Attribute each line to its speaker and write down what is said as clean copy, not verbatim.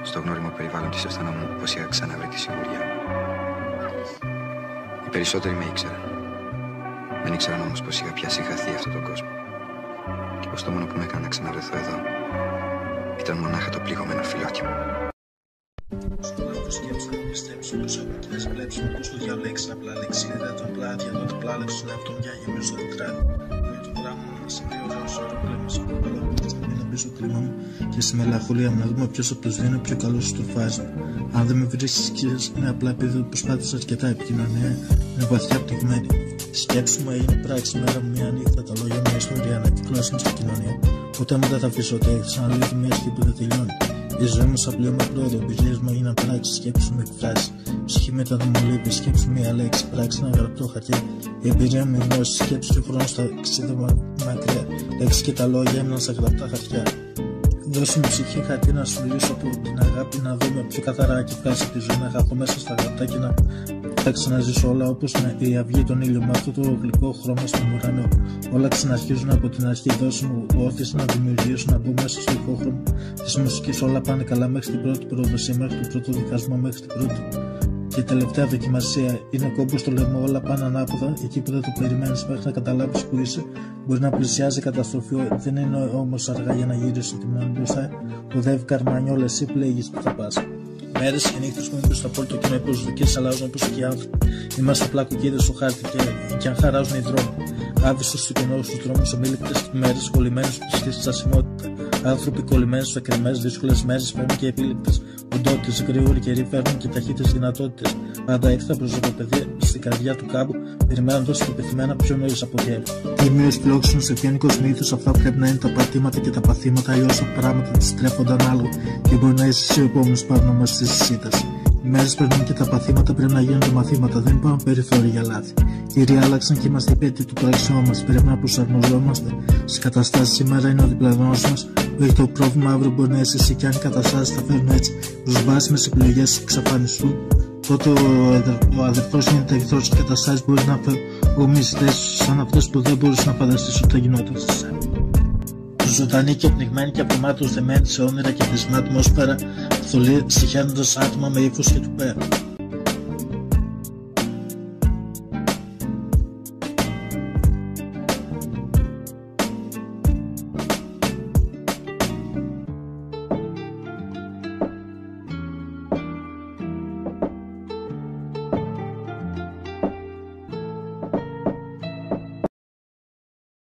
Speaker 1: Στο γνώριμο περιβάλλον της αισθανόμουν πως είχα ξαναβρει τη σιγουριά μου. Οι περισσότεροι με ήξεραν. Δεν ήξεραν όμως πως είχα πια συγχαθεί αυτόν τον κόσμο. Και πως το μόνο που με έκανε να ξαναβρεθώ εδώ ήταν μονάχα το πληγωμένο φιλόκι μου.
Speaker 2: Στον λαό σκέψου να πιστέψω πως από και να σβλέψουν πως το διάολο έξι απλά λεξίδα των πλάτια εδώ το πλάλεξο στον εαυτό μια γεμίζω στο τετράδι. Με το δράμο να συμβίωζα ως όρο πλέον σε κοπέλα που θα στιγμή να μπει στο κλίμα μου και στη μελαγχολία μου να δούμε ποιος από τους δύο είναι πιο καλός στο φάσμα. Αν δεν με βρίσκεις είναι απλά επειδή προσπάθησα αρκετά επικοινωνία, είναι βαθιά πτυγμένη. Σκέψου μου έγινε πράξη μέρα μου μια νύχτα, τα λόγια μια ιστορία να κυκλώσουν στην κοινωνία. Ποτέ μου δεν θα αφήσω ότι έχει ξαναλύθει μια σκηνή που δεν τελειώνει. Η ζωή μου σαν πλέον με πρόοδο, εμπειρίες μου έγιναν πράξη, σκέψου με εκφράσει. Ψυχή με τα δομολύβη, σκέψου μια λέξη, πράξη ένα γραπτό χαρτί. Η εμπειρία μου, η γνώση, σκέψου και ο χρόνος θα ξύδευμα μακριά. Λέξεις και τα λόγια έμειναν σαν γραπτά χαρτιά. Δώσε μου ψυχή χαρτί να σου λύσω από την αγάπη, να δούμε πιο καθαρά και βγάζει τη ζωή, να χαθώ μέσα στα γραπτά και να θα ξαναζήσω όλα όπως η αυγή τον ήλιο με αυτό το γλυκό χρώμα στον ουρανό. Όλα ξαναρχίζουν από την αρχή. Δώσε μου όθηση να δημιουργήσω, να μπω μέσα στο ηχόχρωμο της μουσικής. Όλα πάνε καλά μέχρι την πρώτη προδοσία, μέχρι τον πρώτο δικασμό, μέχρι την πρώτη και η τελευταία δοκιμασία. Είναι κόμπο στο λαιμό, όλα πάνε ανάποδα. Εκεί που δεν το περιμένεις μέχρι να καταλάβεις που είσαι, μπορεί να πλησιάζει καταστροφή. Δεν είναι όμως αργά για να γυρίσει τη μόνη μπροστά. Οδεύει καρμανιόλα, εσύ πλέγεις που θα πας. Μέρες και νύχτες που είμαι στο απόλυτο κοινό, οι προσδοκίες αλλάζουν όπως και οι άνθρωποι. Είμαστε απλά κουκίδες στο χάρτη και αν χαράζουν οι δρόμοι. Άβυσσος στους κενούς στους δρόμους, ομίληπτες μέρες, κολλημένες στη στασιμότητα. Άνθρωποι κολλημένοι στους εκκρεμές, δύσκολες μέρες φέρνουν και επίληπτες οντότητες. Γρήγοροι καιροί φέρνουν και ταχύτερες δυνατότητες. Πάντα ήρθα προς το παιδί στην καρδιά του κάμπου, περιμένοντας το πεθυμένα πιο νωρίς από γέλιο. Τίμιος φιλόξενος ευγενικός μύθος, αυτά πρέπει να είναι τα πατήματα και τα παθήματα, ή όσα πράγματα τη στρέφονται ανάλογα και μπορεί να είσαι ο επόμενος παρνόμας της σύντασης. Οι μέρες περνούν και τα παθήματα πρέπει να γίνονται μαθήματα, δεν υπάρχουν περιθώρια για λάθη. Κύριοι άλλαξαν και είμαστε υπέτειοι του πράξεών μας. Πρέπει να προσαρμοζόμαστε στις καταστάσεις. Σήμερα είναι ο διπλανός μας που έχει το πρόβλημα, αύριο μπορεί να είσαι εσύ, και αν οι καταστάσεις θα φέρουν έτσι προσβάσιμες επιλογές εξαφανιστούν, τότε ο αδερφός γίνεται εχθρός και οι καταστάσεις μπορεί να φέρουν ομιστές σαν αυτές που δεν μπορείς να φανταστείς ότι θα γινόταν σε σένα. Ζωντανή και πνιγμένη και απομάτως δεμένη σε όνειρα και θυσμά ατμόσφαιρα, θολή στοιχιάνοντας άτομα με ύφος και του πέρα.